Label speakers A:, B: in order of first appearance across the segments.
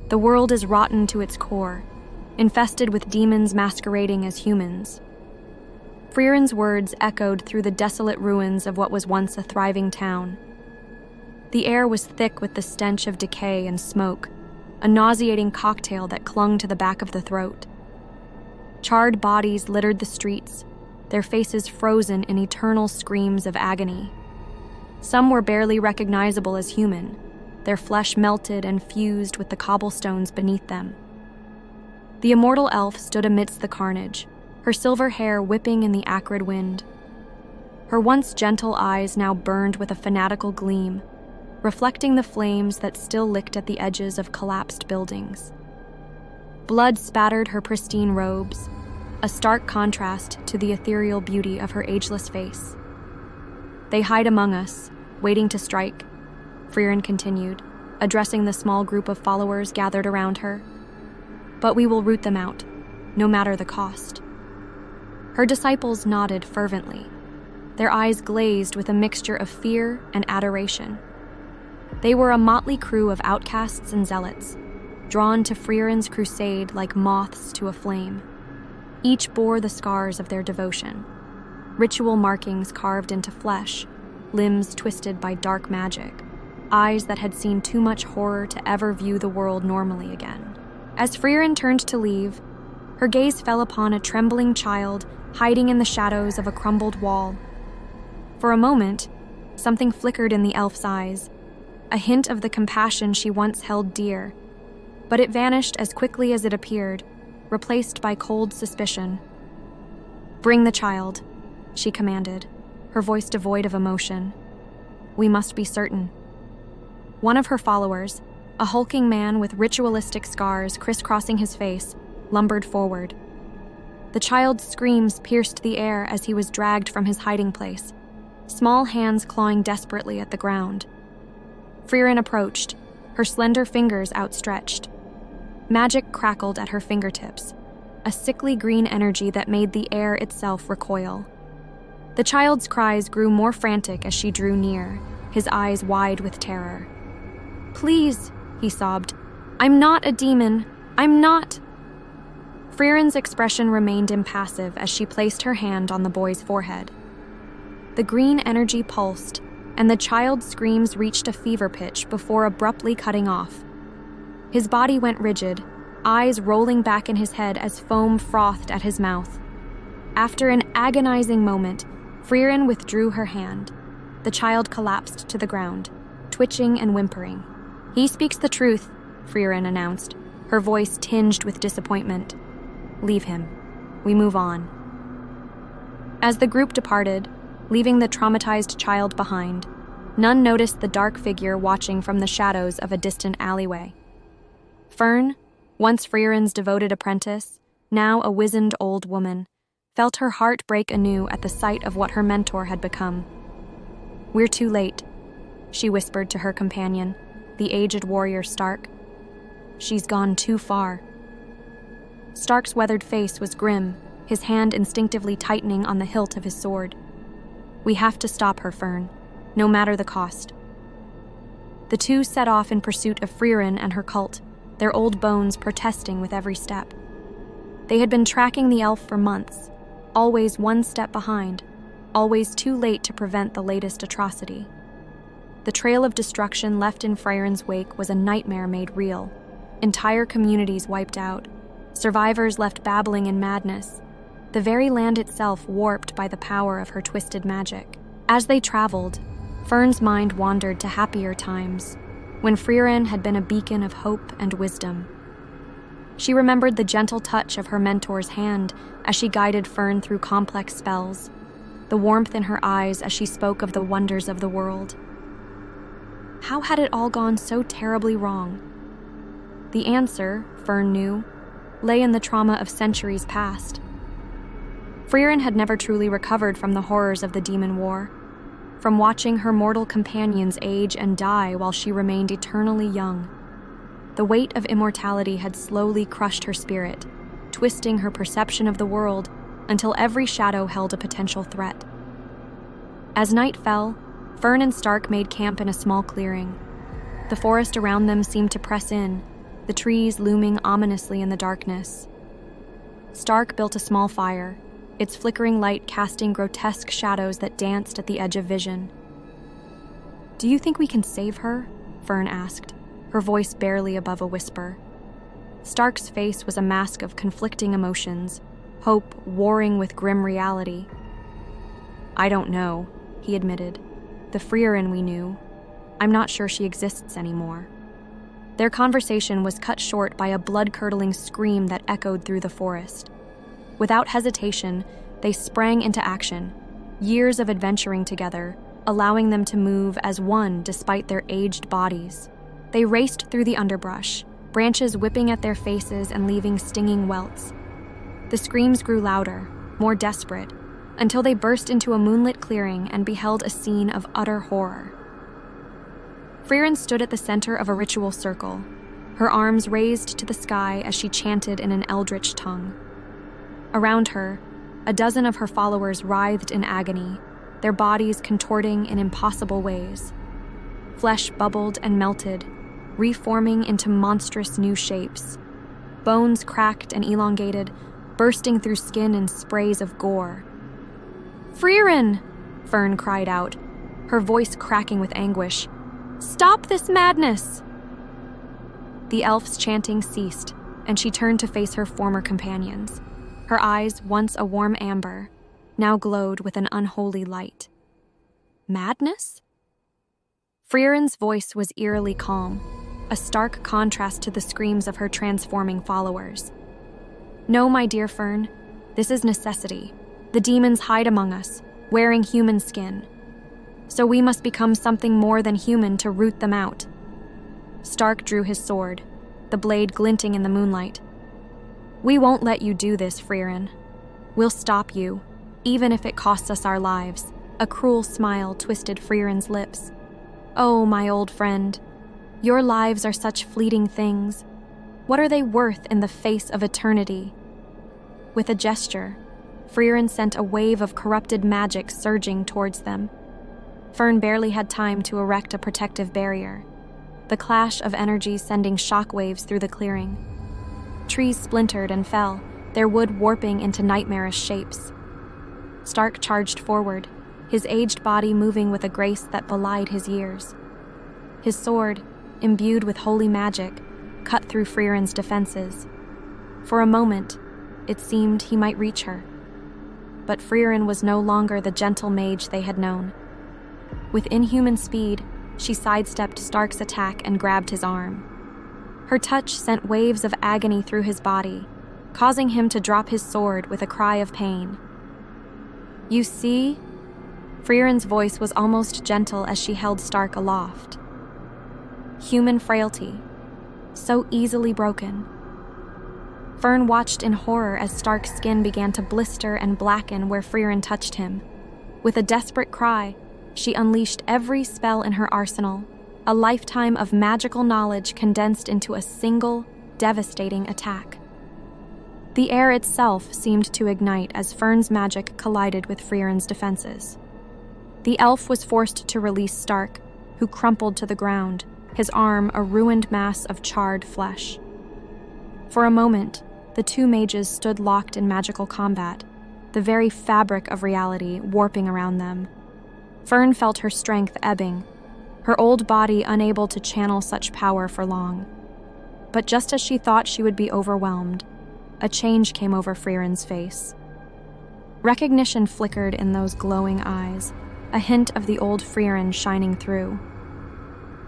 A: The world is rotten to its core, infested with demons masquerading as humans. Frieren's words echoed through the desolate ruins of what was once a thriving town. The air was thick with the stench of decay and smoke, a nauseating cocktail that clung to the back of the throat. Charred bodies littered the streets, their faces frozen in eternal screams of agony. Some were barely recognizable as human, their flesh melted and fused with the cobblestones beneath them. The immortal elf stood amidst the carnage, her silver hair whipping in the acrid wind. Her once gentle eyes now burned with a fanatical gleam, reflecting the flames that still licked at the edges of collapsed buildings. Blood spattered her pristine robes, a stark contrast to the ethereal beauty of her ageless face. "They hide among us, waiting to strike," Frieren continued, addressing the small group of followers gathered around her. "But we will root them out, no matter the cost." Her disciples nodded fervently, their eyes glazed with a mixture of fear and adoration. They were a motley crew of outcasts and zealots, drawn to Frieren's crusade like moths to a flame. Each bore the scars of their devotion, ritual markings carved into flesh, limbs twisted by dark magic, eyes that had seen too much horror to ever view the world normally again. As Frieren turned to leave, her gaze fell upon a trembling child hiding in the shadows of a crumbled wall. For a moment, something flickered in the elf's eyes, a hint of the compassion she once held dear, but it vanished as quickly as it appeared, replaced by cold suspicion. "Bring the child," she commanded, her voice devoid of emotion. "We must be certain." One of her followers, a hulking man with ritualistic scars crisscrossing his face, lumbered forward. The child's screams pierced the air as he was dragged from his hiding place, small hands clawing desperately at the ground. Frieren approached, her slender fingers outstretched. Magic crackled at her fingertips, a sickly green energy that made the air itself recoil. The child's cries grew more frantic as she drew near, his eyes wide with terror. "Please," he sobbed. "I'm not a demon. I'm not." Frieren's expression remained impassive as she placed her hand on the boy's forehead. The green energy pulsed, and the child's screams reached a fever pitch before abruptly cutting off. His body went rigid, eyes rolling back in his head as foam frothed at his mouth. After an agonizing moment, Frieren withdrew her hand. The child collapsed to the ground, twitching and whimpering. "He speaks the truth," Frieren announced, her voice tinged with disappointment. "Leave him. We move on." As the group departed, leaving the traumatized child behind, none noticed the dark figure watching from the shadows of a distant alleyway. Fern, once Frieren's devoted apprentice, now a wizened old woman, felt her heart break anew at the sight of what her mentor had become. "We're too late," she whispered to her companion, the aged warrior Stark. "She's gone too far." Stark's weathered face was grim, his hand instinctively tightening on the hilt of his sword. "We have to stop her, Fern, no matter the cost." The two set off in pursuit of Frieren and her cult, their old bones protesting with every step. They had been tracking the elf for months, always one step behind, always too late to prevent the latest atrocity. The trail of destruction left in Frieren's wake was a nightmare made real. Entire communities wiped out, survivors left babbling in madness, the very land itself warped by the power of her twisted magic. As they traveled, Fern's mind wandered to happier times, when Frieren had been a beacon of hope and wisdom. She remembered the gentle touch of her mentor's hand as she guided Fern through complex spells, the warmth in her eyes as she spoke of the wonders of the world. How had it all gone so terribly wrong? The answer, Fern knew, lay in the trauma of centuries past. Frieren had never truly recovered from the horrors of the demon war, from watching her mortal companions age and die while she remained eternally young. The weight of immortality had slowly crushed her spirit, twisting her perception of the world until every shadow held a potential threat. As night fell, Fern and Stark made camp in a small clearing. The forest around them seemed to press in, the trees looming ominously in the darkness. Stark built a small fire, its flickering light casting grotesque shadows that danced at the edge of vision. "Do you think we can save her?" Fern asked, her voice barely above a whisper. Stark's face was a mask of conflicting emotions, hope warring with grim reality. "I don't know," he admitted. "The Frieren we knew, I'm not sure she exists anymore." Their conversation was cut short by a blood-curdling scream that echoed through the forest. Without hesitation, they sprang into action, years of adventuring together, allowing them to move as one despite their aged bodies. They raced through the underbrush, branches whipping at their faces and leaving stinging welts. The screams grew louder, more desperate, until they burst into a moonlit clearing and beheld a scene of utter horror. Frieren stood at the center of a ritual circle, her arms raised to the sky as she chanted in an eldritch tongue. Around her, a dozen of her followers writhed in agony, their bodies contorting in impossible ways. Flesh bubbled and melted, reforming into monstrous new shapes. Bones cracked and elongated, bursting through skin in sprays of gore. "Frieren!" Fern cried out, her voice cracking with anguish. "Stop this madness!" The elf's chanting ceased, and she turned to face her former companions. Her eyes, once a warm amber, now glowed with an unholy light. Madness? Frieren's voice was eerily calm, a stark contrast to the screams of her transforming followers. "No, my dear Fern, this is necessity. The demons hide among us, wearing human skin. So we must become something more than human to root them out." Stark drew his sword, the blade glinting in the moonlight. "We won't let you do this, Frieren. We'll stop you, even if it costs us our lives." A cruel smile twisted Frieren's lips. "Oh, my old friend, your lives are such fleeting things. What are they worth in the face of eternity?" With a gesture, Frieren sent a wave of corrupted magic surging towards them. Fern barely had time to erect a protective barrier, the clash of energies sending shockwaves through the clearing. Trees splintered and fell, their wood warping into nightmarish shapes. Stark charged forward, his aged body moving with a grace that belied his years. His sword, imbued with holy magic, cut through Frieren's defenses. For a moment, it seemed he might reach her. But Frieren was no longer the gentle mage they had known. With inhuman speed, she sidestepped Stark's attack and grabbed his arm. Her touch sent waves of agony through his body, causing him to drop his sword with a cry of pain. "You see?" Frieren's voice was almost gentle as she held Stark aloft. Human frailty, so easily broken. Fern watched in horror as Stark's skin began to blister and blacken where Frieren touched him. With a desperate cry, she unleashed every spell in her arsenal, a lifetime of magical knowledge condensed into a single, devastating attack. The air itself seemed to ignite as Fern's magic collided with Frieren's defenses. The elf was forced to release Stark, who crumpled to the ground, his arm a ruined mass of charred flesh. For a moment, the two mages stood locked in magical combat, the very fabric of reality warping around them. Fern felt her strength ebbing, her old body unable to channel such power for long. But just as she thought she would be overwhelmed, a change came over Frieren's face. Recognition flickered in those glowing eyes, a hint of the old Frieren shining through.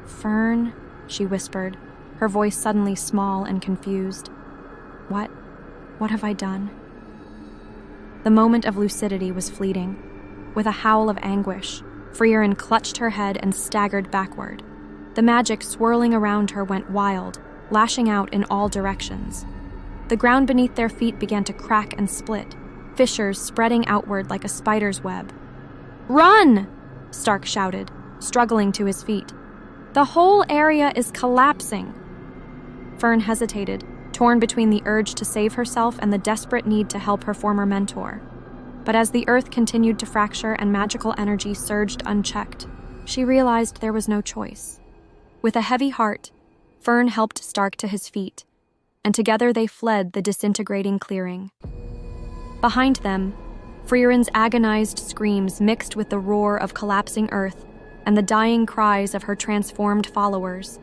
A: "Fern," she whispered, her voice suddenly small and confused. What have I done?" The moment of lucidity was fleeting. With a howl of anguish, Frieren clutched her head and staggered backward. The magic swirling around her went wild, lashing out in all directions. The ground beneath their feet began to crack and split, fissures spreading outward like a spider's web. "Run!" Stark shouted, struggling to his feet. "The whole area is collapsing." Fern hesitated, torn between the urge to save herself and the desperate need to help her former mentor. But as the earth continued to fracture and magical energy surged unchecked, she realized there was no choice. With a heavy heart, Fern helped Stark to his feet, and together they fled the disintegrating clearing. Behind them, Frieren's agonized screams mixed with the roar of collapsing earth and the dying cries of her transformed followers.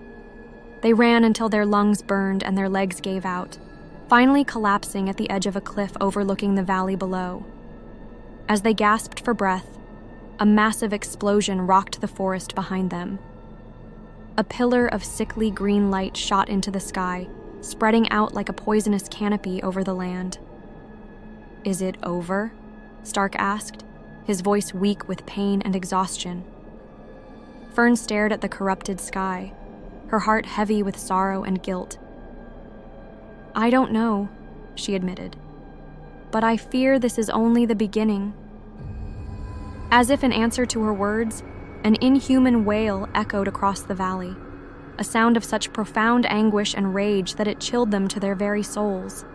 A: They ran until their lungs burned and their legs gave out, finally collapsing at the edge of a cliff overlooking the valley below. As they gasped for breath, a massive explosion rocked the forest behind them. A pillar of sickly green light shot into the sky, spreading out like a poisonous canopy over the land. "Is it over?" Stark asked, his voice weak with pain and exhaustion. Fern stared at the corrupted sky, her heart heavy with sorrow and guilt. "I don't know," she admitted, "but I fear this is only the beginning." As if in answer to her words, an inhuman wail echoed across the valley, a sound of such profound anguish and rage that it chilled them to their very souls.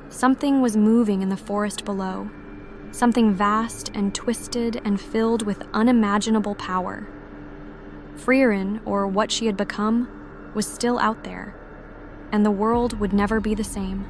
A: Something was moving in the forest below, something vast and twisted and filled with unimaginable power. Frieren, or what she had become, was still out there, and the world would never be the same.